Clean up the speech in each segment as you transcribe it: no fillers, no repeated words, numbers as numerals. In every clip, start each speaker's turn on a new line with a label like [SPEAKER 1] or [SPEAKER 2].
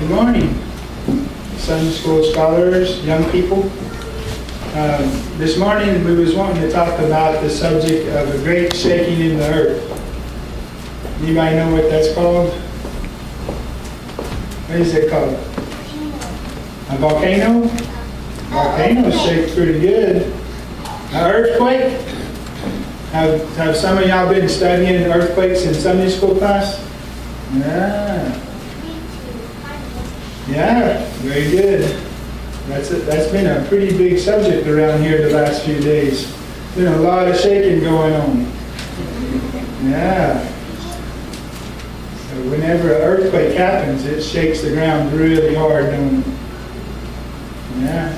[SPEAKER 1] Good morning, Sunday school scholars, young people. This morning we was wanting to talk about the subject of a great shaking in the earth. Anybody know what that's called? What is it called? A volcano? Volcanoes shake pretty good. An earthquake? Have some of y'all been studying earthquakes in Sunday school class? Yeah. Yeah, very good. That's been a pretty big subject around here the last few days. Been a lot of shaking going on. Yeah. So whenever an earthquake happens, it shakes the ground really hard, don't it? Yeah.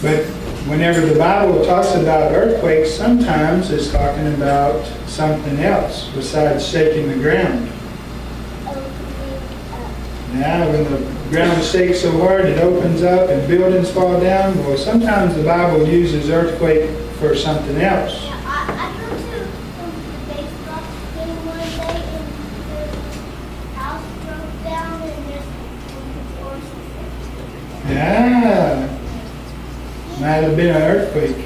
[SPEAKER 1] But whenever the Bible talks about earthquakes, sometimes it's talking about something else besides shaking the ground. Yeah, when the ground shakes so hard it opens up and buildings fall down. Well, sometimes the Bible uses earthquake for something else.
[SPEAKER 2] Yeah, I go to the baseball game one day and the house broke down and there's horses.
[SPEAKER 1] Yeah, might have been an earthquake.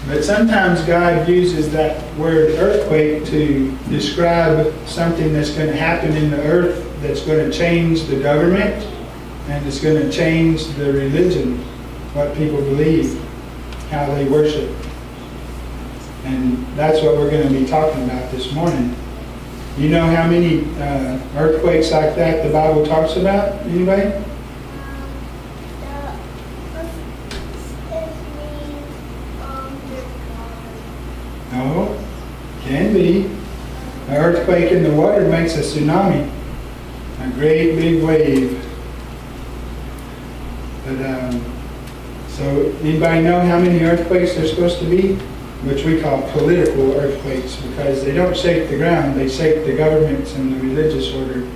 [SPEAKER 1] But sometimes God uses that word earthquake to describe something that's going to happen in the earth that's going to change the government and it's going to change the religion, what people believe, how they worship. And that's what we're going to be talking about this morning. You know how many earthquakes like that the Bible talks about? Anybody? No, can be. An earthquake in the water makes a tsunami, a great big wave. But so anybody know how many earthquakes there's supposed to be? Which we call political earthquakes, because they don't shake the ground, they shake the governments and the religious order.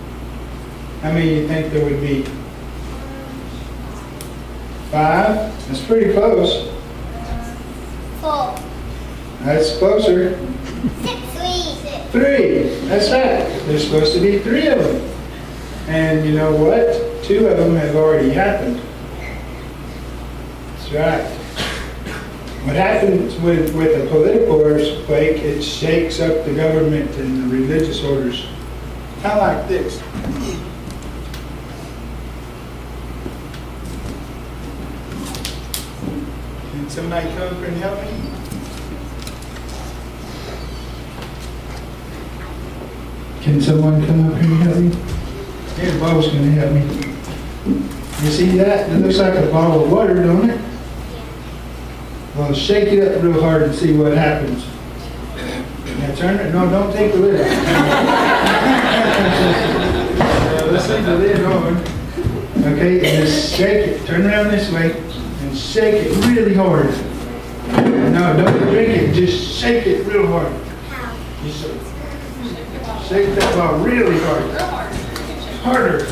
[SPEAKER 1] How many do you think there would be? 5? That's pretty close.
[SPEAKER 2] 4.
[SPEAKER 1] That's closer. 3. That's right. There's supposed to be 3 of them. And you know what? 2 of them have already happened. That's right. What happens with a political earthquake, it shakes up the government and the religious orders. Kind of like this. Can somebody come up and help me? Can someone come up here and help me? Here, Bob's going to help me. You see that? It looks like a bottle of water, don't it? Well, shake it up real hard and see what happens. Now turn it. No, don't take the lid off. Let's leave the lid on. Okay, and just shake it. Turn around this way and shake it really hard. No, don't drink it. Just shake it real hard. Just shake that ball really hard. Harder.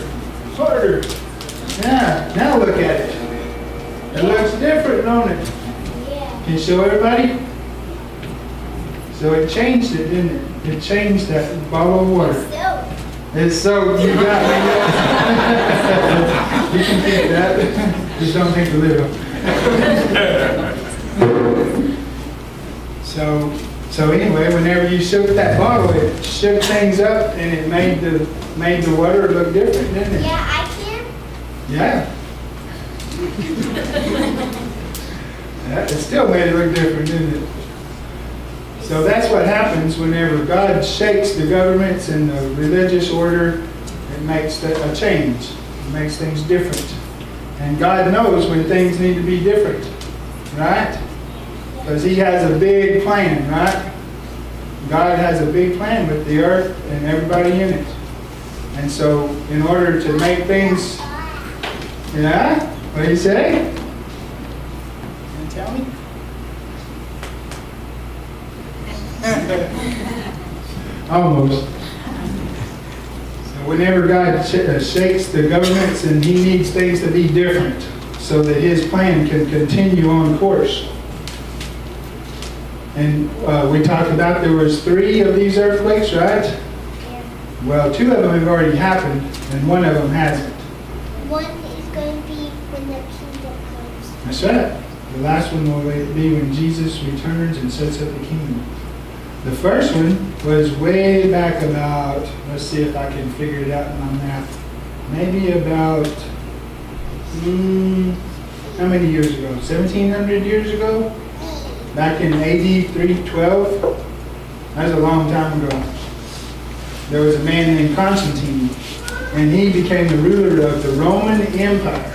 [SPEAKER 1] Harder. Yeah. Now look at it. It looks different, don't it? Can you show everybody? So it changed it, didn't it? It changed that bottle of water. It's so, you got me. You can take that. Just don't take the lid off. So anyway, whenever you shook that bottle, it shook things up and it made the water look different, didn't it?
[SPEAKER 2] Yeah, I can.
[SPEAKER 1] Yeah. It still made it look different, didn't it? So that's what happens whenever God shakes the governments and the religious order. It makes a change. It makes things different. And God knows when things need to be different, right? Because He has a big plan, right? God has a big plan with the earth and everybody in it. And so in order to make things, yeah? What do you say? Tell me. Almost. So whenever God shakes the governments and He needs things to be different so that His plan can continue on course. And we talked about there was 3 of these earthquakes, right? Well, 2 of them have already happened, and 1 of them hasn't.
[SPEAKER 2] One is going to be when the kingdom comes.
[SPEAKER 1] That's right. The last one will be when Jesus returns and sets up the kingdom. The first one was way back about, let's see if I can figure it out in my math, maybe about, how many years ago? 1,700 years ago? Back in AD 312? That was a long time ago. There was a man named Constantine, and he became the ruler of the Roman Empire.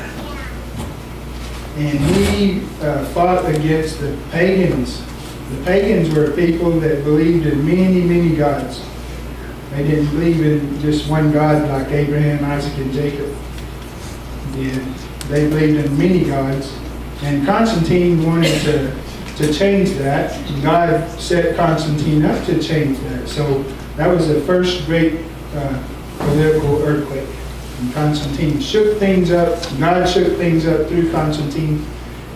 [SPEAKER 1] And he fought against the pagans. The pagans were people that believed in many, many gods. They didn't believe in just one God like Abraham, Isaac, and Jacob did. They believed in many gods. And Constantine wanted to change that. God set Constantine up to change that. So that was the first great political earthquake. And Constantine shook things up. God shook things up through Constantine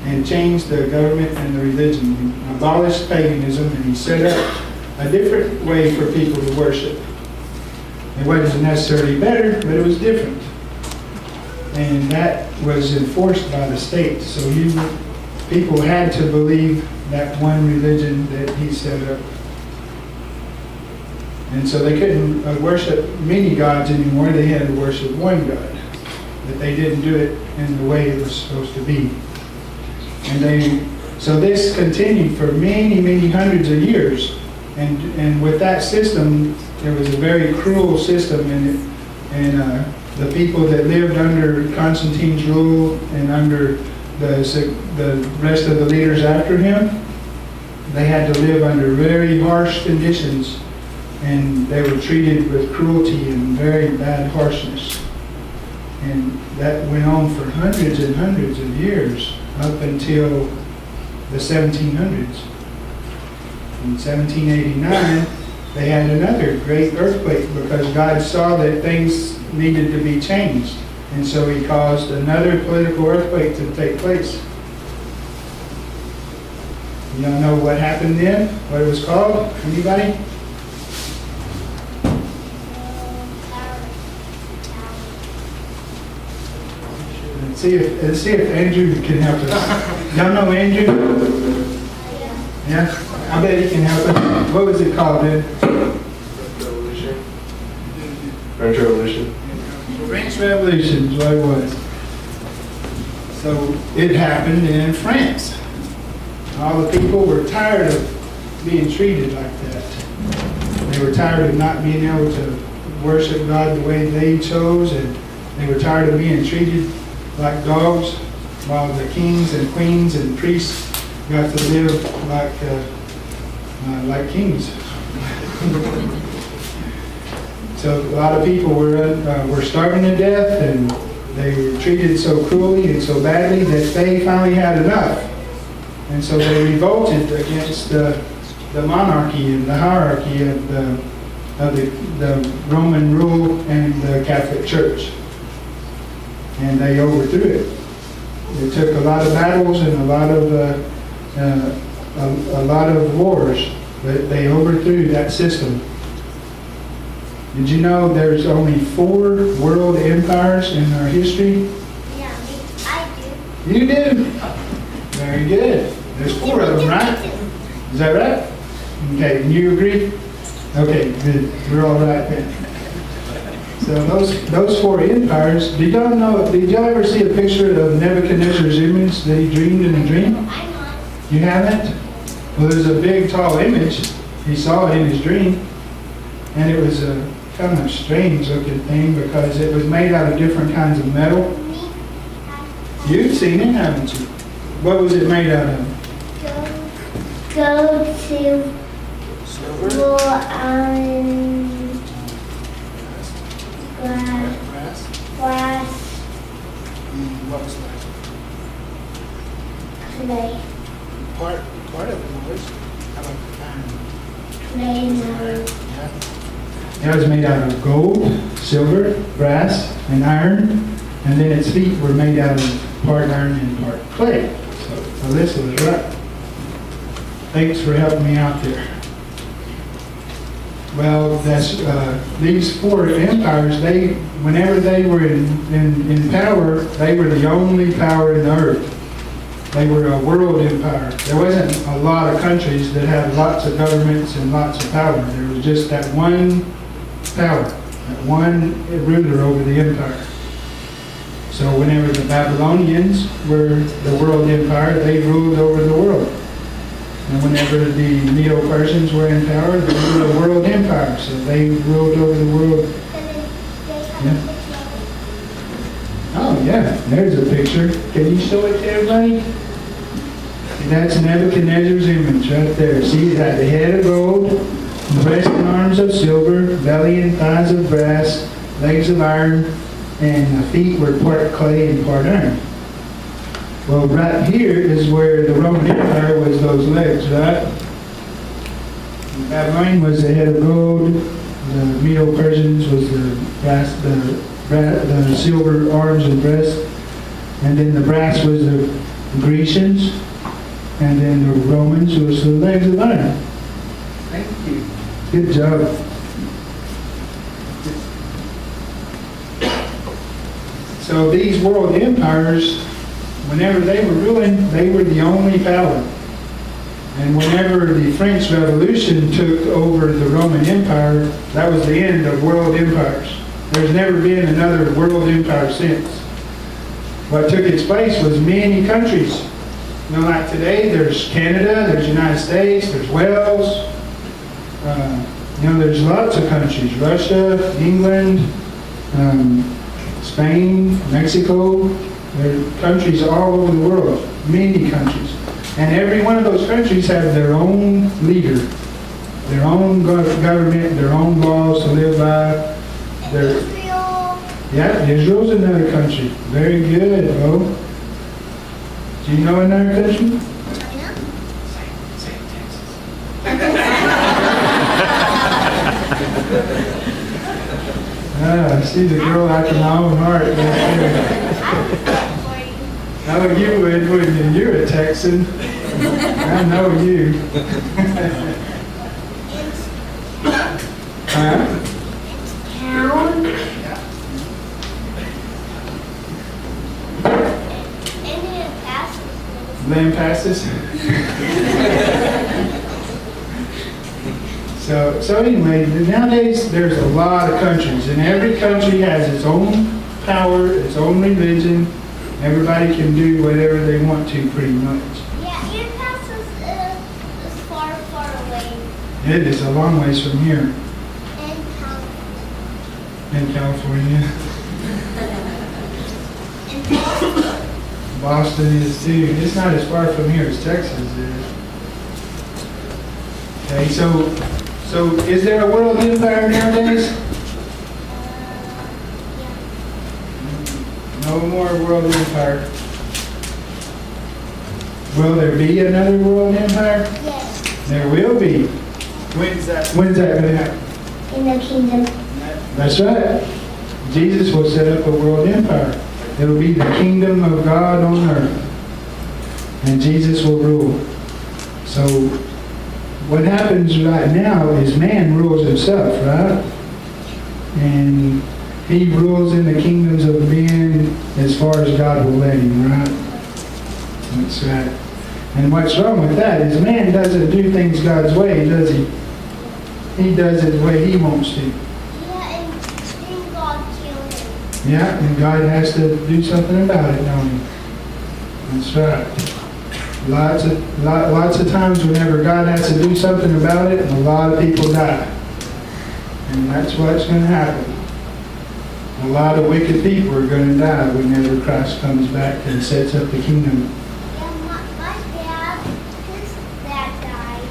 [SPEAKER 1] and changed the government and the religion. He abolished paganism, and he set up a different way for people to worship. It wasn't necessarily better, but it was different. And that was enforced by the state. So people had to believe that one religion that he set up. And so they couldn't worship many gods anymore. They had to worship one God. But they didn't do it in the way it was supposed to be. So this continued for many, many hundreds of years. And with that system, it was a very cruel system. And the people that lived under Constantine's rule and under the rest of the leaders after him, they had to live under very harsh conditions. And they were treated with cruelty and very bad harshness. And that went on for hundreds and hundreds of years, up until the 1700s. In 1789, they had another great earthquake because God saw that things needed to be changed. And so he caused another political earthquake to take place. You don't know what happened then? What it was called? Anybody? Let's see if Andrew can help us. Y'all know Andrew? Yeah? I bet he can help us. What was it called, then?
[SPEAKER 3] Revolution. French Revolution.
[SPEAKER 1] French Revolution is what it was. So it happened in France. All the people were tired of being treated like that. They were tired of not being able to worship God the way they chose, and they were tired of being treated like dogs, while the kings and queens and priests got to live like kings. So a lot of people were starving to death, and they were treated so cruelly and so badly that they finally had enough. And so they revolted against the monarchy and the hierarchy of the Roman rule and the Catholic Church. And they overthrew it. It took a lot of battles and a lot of wars, but they overthrew that system. Did you know there's only 4 world empires in our history?
[SPEAKER 2] Yeah, I do.
[SPEAKER 1] You do? Very good. There's 4 of them, right? Is that right? Okay, and you agree? Okay, good. We're all right then. So those 4 empires, did y'all ever see a picture of Nebuchadnezzar's image that he dreamed in a dream?
[SPEAKER 2] I'm not.
[SPEAKER 1] You haven't? Well, there's a big, tall image. He saw it in his dream. And it was a kind of strange looking thing because it was made out of different kinds of metal. You've seen it, haven't you? What was it made out of?
[SPEAKER 2] Gold, silver,
[SPEAKER 1] Silver?
[SPEAKER 2] glass,
[SPEAKER 1] What was that?
[SPEAKER 2] clay.
[SPEAKER 1] Part of it was. How about the time?
[SPEAKER 2] Clay, no.
[SPEAKER 1] Yeah. It was made out of gold, silver, brass, and iron, and then its feet were made out of part iron and part clay. So Alyssa was right. Thanks for helping me out there. Well, that's these four empires. Whenever they were in power, they were the only power in the earth. They were a world empire. There wasn't a lot of countries that had lots of governments and lots of power. There was just that one power, that one ruler over the empire. So whenever the Babylonians were the world empire, they ruled over the world. And whenever the Medo-Persians were in power, they were a world empire. So they ruled over the world. Yeah. Oh yeah, there's a picture. Can you show it to everybody? That's Nebuchadnezzar's image right there. See, it had the head of gold, breast and arms of silver, belly and thighs of brass, legs of iron, and the feet were part clay and part iron. Well, right here is where the Roman Empire was those legs, right? Babylon was the head of gold, the Medo-Persians was the brass, the silver arms and breast, and then the brass was the Grecians, and then the Romans was the legs of iron. Thank you. Good job. So these world empires, whenever they were ruling, they were the only power. And whenever the French Revolution took over the Roman Empire, that was the end of world empires. There's never been another world empire since. What took its place was many countries. You know, like today, there's Canada, there's United States, there's Wales. You know, there's lots of countries. Russia, England, Spain, Mexico. There are countries all over the world, many countries. And every one of those countries have their own leader, their own government, their own laws to live by.
[SPEAKER 2] Israel.
[SPEAKER 1] Yeah, Israel's another country. Very good, Bo. Do you know another country?
[SPEAKER 2] China.
[SPEAKER 3] Say Texas.
[SPEAKER 1] Ah, I see the girl after my own heart. Right there. Oh, you would, wouldn't you? You're a Texan. I know you. Huh?
[SPEAKER 2] Town. Indian passes.
[SPEAKER 1] Land passes. So anyway, nowadays there's a lot of countries, and every country has its own power, its own religion. Everybody can do whatever they want to, pretty much.
[SPEAKER 2] Yeah, your house is far, far away.
[SPEAKER 1] It is a long ways from here
[SPEAKER 2] And
[SPEAKER 1] in California. Boston is too. It's not as far from here as Texas is. Okay, so is there a world empire nowadays? No more world empire. Will there be another world empire?
[SPEAKER 2] yes,
[SPEAKER 1] There will be. When's that going to happen?
[SPEAKER 2] in the kingdom.
[SPEAKER 1] That's right. Jesus will set up a world empire. It will be the kingdom of God on earth. And Jesus will rule. So what happens right now is man rules himself, right? And he rules in the kingdoms of men as far as God will let him, right? That's right. And what's wrong with that is man doesn't do things God's way, does he? He does it the way he wants to.
[SPEAKER 2] Yeah, and then God killed him.
[SPEAKER 1] Yeah, and God has to do something about it, don't he? That's right. Lots of times whenever God has to do something about it, a lot of people die. And that's what's going to happen. A lot of wicked people are going to die whenever Christ comes back and sets up the kingdom.
[SPEAKER 2] Yeah, my dad, his dad died.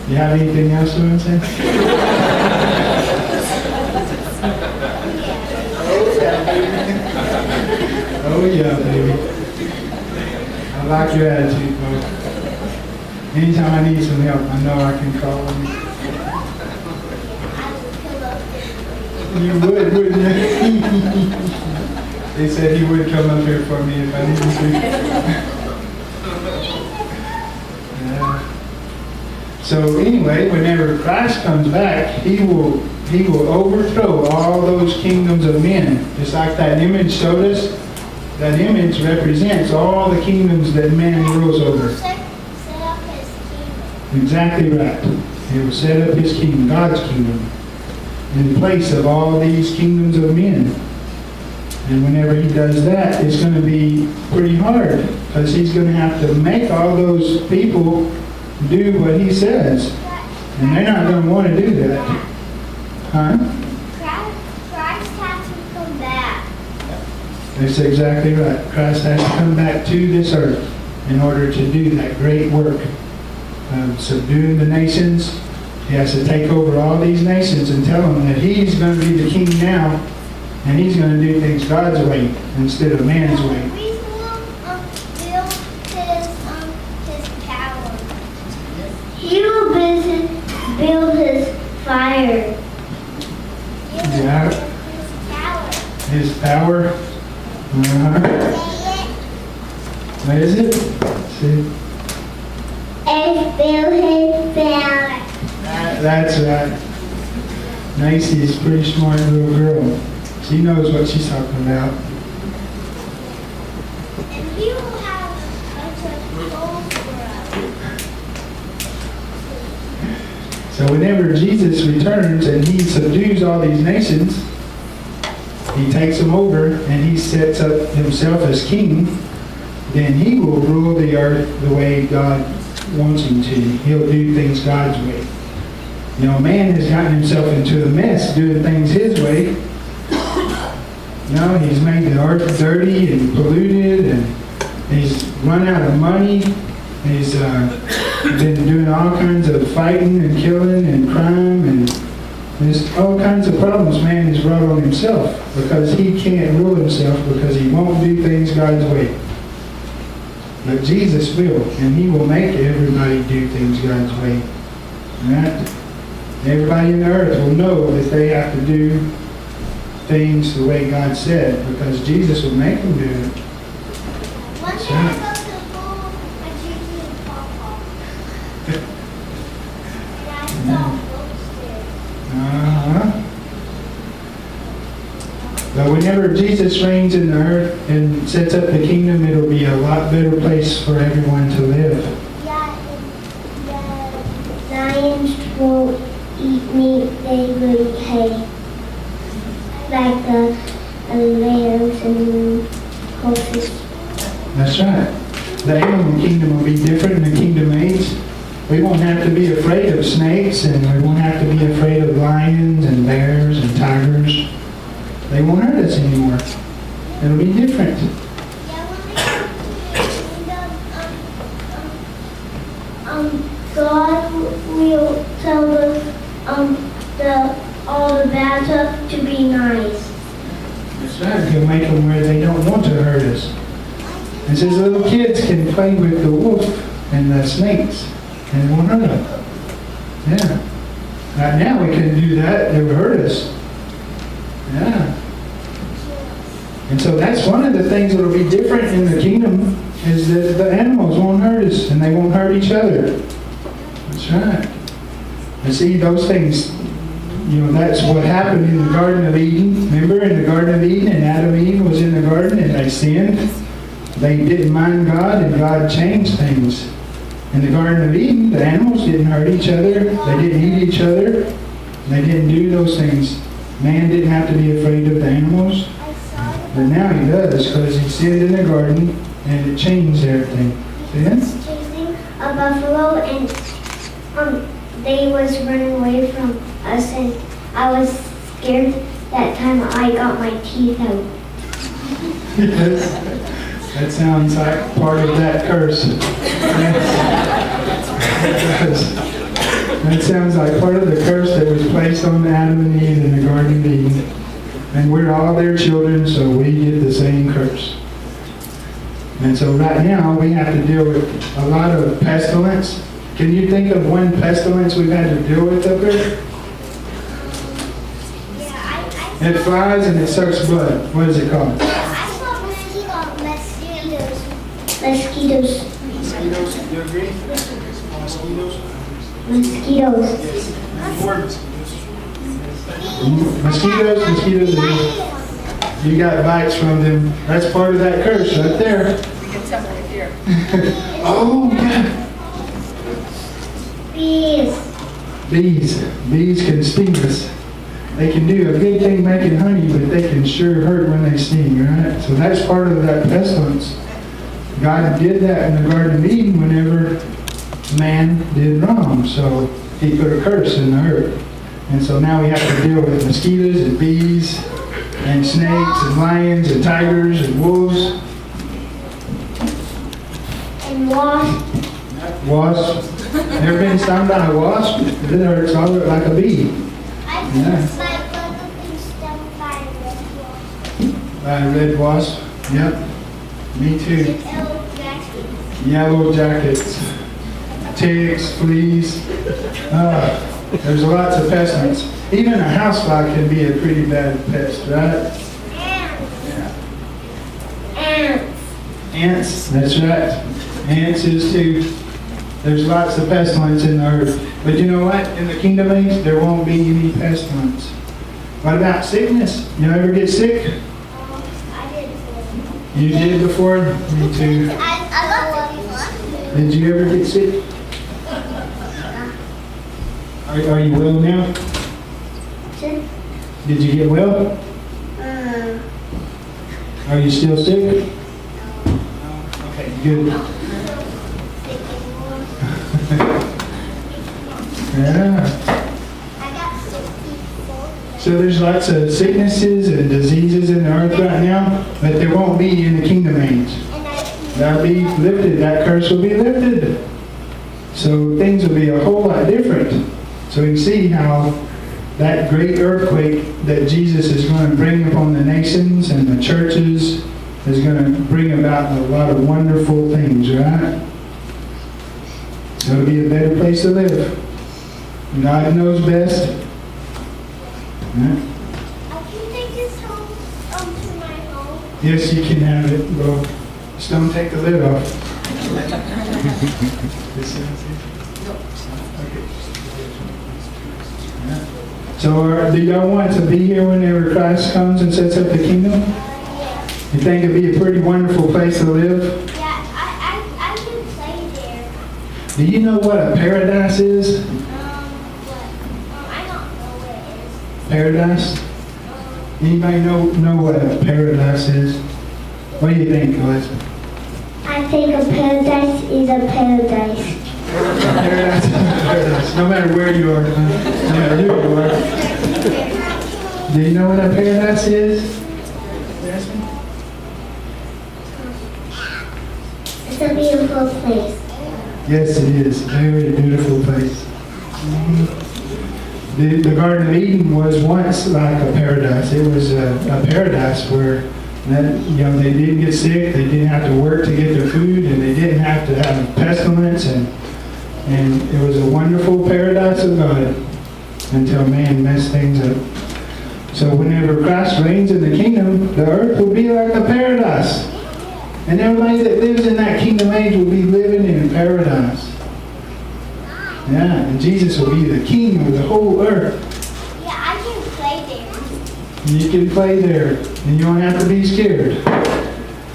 [SPEAKER 1] You have anything else you want to say? Oh yeah, baby. I like your attitude, bro. Anytime I need some help, I know I can call on you.
[SPEAKER 2] I would kill those things.
[SPEAKER 1] You would, wouldn't you? They said he would come up here for me if I needed to. So anyway, whenever Christ comes back, he will overthrow all those kingdoms of men. Just like that image showed us, that image represents all the kingdoms that man rules over.
[SPEAKER 2] Set up his kingdom.
[SPEAKER 1] Exactly right. He will set up his kingdom, God's kingdom, in place of all these kingdoms of men. And whenever he does that, it's going to be pretty hard, because he's going to have to make all those people do what he says. And they're not going to want to do that. Huh?
[SPEAKER 2] Christ has to come back.
[SPEAKER 1] That's exactly right. Christ has to come back to this earth in order to do that great work of subduing the nations. He has to take over all these nations and tell them that he's going to be the king now, and he's going to do things God's way instead of man's way.
[SPEAKER 2] We will build his tower. He will build his fire.
[SPEAKER 1] Yeah. His power. What is it? See?
[SPEAKER 2] And build his power.
[SPEAKER 1] That's right. Macy is a pretty smart little girl. She knows what she's talking about.
[SPEAKER 2] And he will have a gold for us.
[SPEAKER 1] So whenever Jesus returns and he subdues all these nations, he takes them over and he sets up himself as king, then he will rule the earth the way God wants him to. He'll do things God's way. You know, man has gotten himself into a mess doing things his way. You know, he's made the earth dirty and polluted, and he's run out of money. He's been doing all kinds of fighting and killing and crime, and there's all kinds of problems man has brought on himself because he can't rule himself, because he won't do things God's way. But Jesus will, and he will make everybody do things God's way. Right? Everybody in the earth will know that they have to do things the way God said, because Jesus will make them do it.
[SPEAKER 2] One day I go to school, I choose to Papa. And I saw books there.
[SPEAKER 1] But whenever Jesus reigns in the earth and sets up the kingdom, it'll be a lot better place for everyone to live.
[SPEAKER 2] Yeah, the lions won't eat meat, they will eat hay. Like the lambs and horses.
[SPEAKER 1] That's right. The animal kingdom will be different in the kingdom age. We won't have to be afraid of snakes, and we won't have to be afraid of lions and bears and tigers. They won't hurt us anymore. It'll be different.
[SPEAKER 2] God will tell all the bad stuff to be nice.
[SPEAKER 1] That's right. He'll make them where they don't want to hurt us. And says little kids can play with the wolf and the snakes, and it won't hurt them. Yeah. Right now we couldn't do that. They would hurt us. Yeah. And so that's one of the things that will be different in the kingdom, is that the animals won't hurt us and they won't hurt each other. That's right. And see, those things, you know, that's what happened in the Garden of Eden. Remember, in the Garden of Eden, and Adam and Eve was in the garden and they sinned. They didn't mind God, and God changed things. In the Garden of Eden, the animals didn't hurt each other. They didn't eat each other. They didn't do those things. Man didn't have to be afraid of the animals. But now he does, because he sinned in the garden and it changed everything. See that?
[SPEAKER 2] Chasing a buffalo, and they was running away from us, and I was scared that time I got my teeth out.
[SPEAKER 1] Yes. That sounds like part of that curse. That sounds like part of the curse that was placed on Adam and Eve in the Garden of Eden. And we're all their children, so we get the same curse. And so right now, we have to deal with a lot of pestilence. Can you think of one pestilence we've had to deal with up here?
[SPEAKER 2] Yeah,
[SPEAKER 1] It flies and it sucks blood. What is it called?
[SPEAKER 2] I Mosquitoes.
[SPEAKER 1] Mosquitoes, you agree? Mosquitoes?
[SPEAKER 2] Mosquitoes.
[SPEAKER 1] Yes. More mosquitoes. Mosquitoes, you got bites from them. That's part of that curse right there.
[SPEAKER 3] We get some right here.
[SPEAKER 1] Oh, yeah.
[SPEAKER 2] Bees.
[SPEAKER 1] Bees can sting us. They can do a good thing making honey, but they can sure hurt when they sting, right? So that's part of that pestilence. God did that in the Garden of Eden whenever man did wrong. So he put a curse in the earth. And so now we have to deal with mosquitoes and bees and snakes and lions and tigers and wolves.
[SPEAKER 2] And wasp.
[SPEAKER 1] Wasps. Never been stung by a wasp? It hurts all like a bee. Yeah.
[SPEAKER 2] My brother been stung by a red wasp.
[SPEAKER 1] By a red wasp? Yep. Me too.
[SPEAKER 2] Yellow jacket.
[SPEAKER 1] Yellow jackets. Ticks, fleas. There's lots of pestilence. Even a housefly can be a pretty bad pest, right?
[SPEAKER 2] Ants.
[SPEAKER 1] Yeah.
[SPEAKER 2] Ants.
[SPEAKER 1] Ants, that's right. Ants is too. There's lots of pestilence in the earth. But you know what? In the kingdom age, there won't be any pestilence. What about sickness? You ever get sick?
[SPEAKER 2] I did before.
[SPEAKER 1] You did before? Me too.
[SPEAKER 2] I got it before.
[SPEAKER 1] Did you ever get sick? Are you well now? Did you get well? Are you still sick? Okay, good. Yeah. So there's lots of sicknesses and diseases in the earth right now, but there won't be in the kingdom age. That'll be lifted. That curse will be lifted. So things will be a whole lot different. So we can see how that great earthquake that Jesus is going to bring upon the nations and the churches is going to bring about a lot of wonderful things, right? So it'll be a better place to live. God knows best. Yeah.
[SPEAKER 2] I can take this home to my home.
[SPEAKER 1] Yes, you can have it. Well, just don't take the lid off. This is it. Okay. Yeah. So do y'all want to be here whenever Christ comes and sets up the kingdom?
[SPEAKER 2] Yeah.
[SPEAKER 1] You think it'd be a pretty wonderful place to live?
[SPEAKER 2] Yeah, I can play there.
[SPEAKER 1] Do you know what a paradise is?
[SPEAKER 2] I don't know what it is.
[SPEAKER 1] Paradise? Anybody know what a paradise is? What do you think, Elizabeth?
[SPEAKER 2] I think a paradise is a paradise.
[SPEAKER 1] Paradise is a paradise. No matter where you are, no matter who you are. Do you know what a paradise is? Yes, ma'am?
[SPEAKER 2] It's a beautiful place.
[SPEAKER 1] Yes, it is. Very beautiful place. The Garden of Eden was once like a paradise. It was a paradise where they didn't get sick, they didn't have to work to get their food, and they didn't have to have pestilence, and it was a wonderful paradise of God until man messed things up. So whenever Christ reigns in the kingdom, the earth will be like a paradise. And everybody that lives in that kingdom age will be living in paradise. Yeah, and Jesus will be the king of the whole earth.
[SPEAKER 2] Yeah, I can play there.
[SPEAKER 1] You can play there, and you won't have to be scared.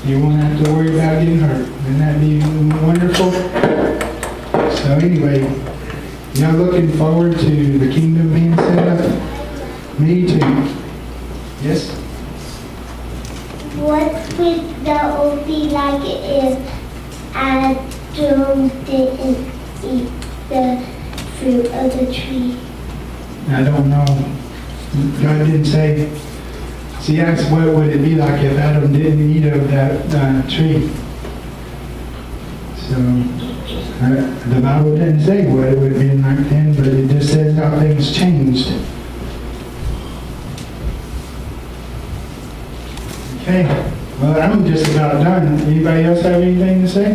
[SPEAKER 1] You won't have to worry about getting hurt. Wouldn't that be wonderful? So anyway, y'all looking forward to the kingdom being set up? Me too. Yes?
[SPEAKER 2] What would the old be like if Adam didn't eat the fruit of the tree?
[SPEAKER 1] I don't know. God didn't say. She asked what would it be like if Adam didn't eat of that tree. So the Bible didn't say what it would be like then, but it just says how things changed. Okay, well I'm just about done. Anybody else have anything to say?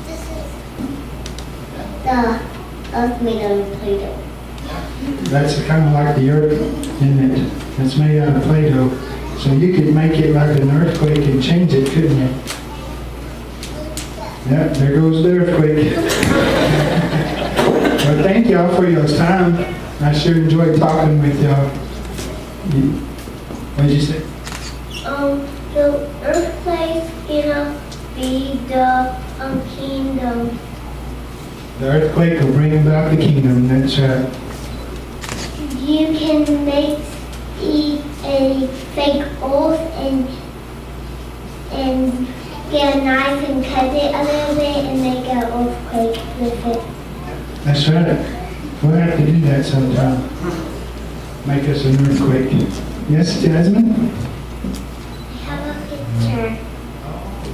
[SPEAKER 2] This is the earth made out of Play-Doh.
[SPEAKER 1] That's kind of like the earth, isn't it? It's made out of Play-Doh. So you could make it like an earthquake and change it, couldn't you? Yeah, there goes the earthquake. Well, thank y'all for your time. I sure enjoyed talking with y'all. What did you say?
[SPEAKER 2] The earthquake's gonna be the kingdom.
[SPEAKER 1] The earthquake will bring about the kingdom, that's right.
[SPEAKER 2] You can make a fake oath and get a knife and cut it a little bit and make an earthquake with it.
[SPEAKER 1] That's right. We'll have to do that sometime. Make us an earthquake. Yes, Jasmine?
[SPEAKER 2] I have a picture.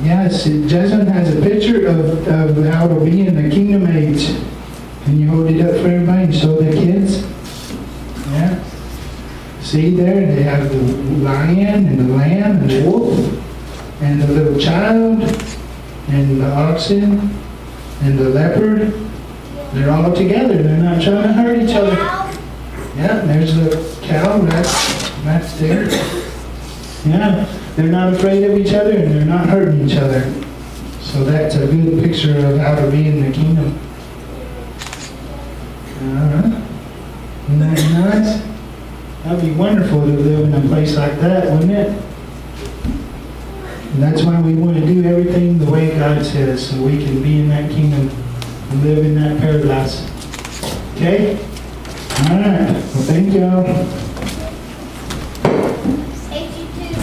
[SPEAKER 1] Yes, Jasmine has a picture of how it'll be in the kingdom age. Can you hold it up for everybody and show the kids? Yeah. See there, they have the lion and the lamb and the wolf and the little child and the oxen and the leopard. They're all together. They're not trying to hurt each other. Yeah, there's the cow. That's there. Yeah, they're not afraid of each other and they're not hurting each other. So that's a good picture of how to be in the kingdom. Isn't that nice? That'd be wonderful to live in a place like that, wouldn't it? And that's why we want to do everything the way God says, so we can be in that kingdom and live in that paradise. Okay? All right. Well, thank y'all.
[SPEAKER 2] Thank you too.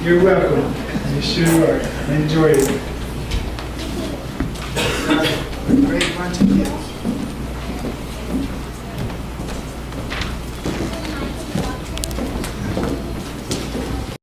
[SPEAKER 1] You're welcome. You sure are. Enjoy it. Great bunch of kids.